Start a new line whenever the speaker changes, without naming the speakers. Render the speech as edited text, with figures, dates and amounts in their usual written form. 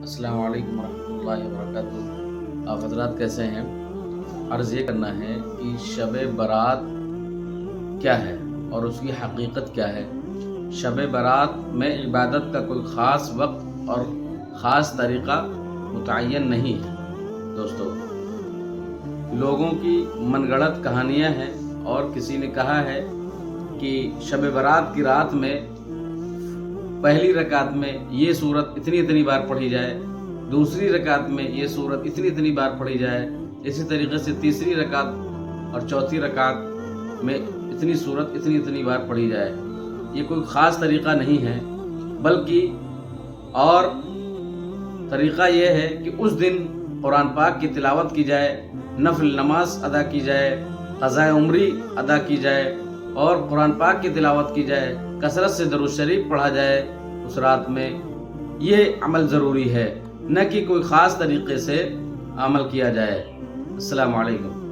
السلام علیکم ورحمۃ اللہ وبرکاتہ۔ آپ حضرات کیسے ہیں؟ عرض یہ کرنا ہے کہ شب برات کیا ہے اور اس کی حقیقت کیا ہے۔ شب برات میں عبادت کا کوئی خاص وقت اور خاص طریقہ متعین نہیں ہے دوستو۔ لوگوں کی من گڑت کہانیاں ہیں، اور کسی نے کہا ہے کہ شب برات کی رات میں پہلی رکعت میں یہ سورت اتنی بار پڑھی جائے، دوسری رکعت میں یہ سورت اتنی بار پڑھی جائے، اسی طریقے سے تیسری رکعت اور چوتھی رکعت میں اتنی سورت اتنی بار پڑھی جائے۔ یہ کوئی خاص طریقہ نہیں ہے، بلکہ اور طریقہ یہ ہے کہ اس دن قرآن پاک کی تلاوت کی جائے، نفل نماز ادا کی جائے، قضاء عمری ادا کی جائے اور قرآن پاک کی تلاوت کی جائے، کثرت سے درود شریف پڑھا جائے اس رات میں۔ یہ عمل ضروری ہے، نہ کہ کوئی خاص طریقے سے عمل کیا جائے۔ السلام علیکم۔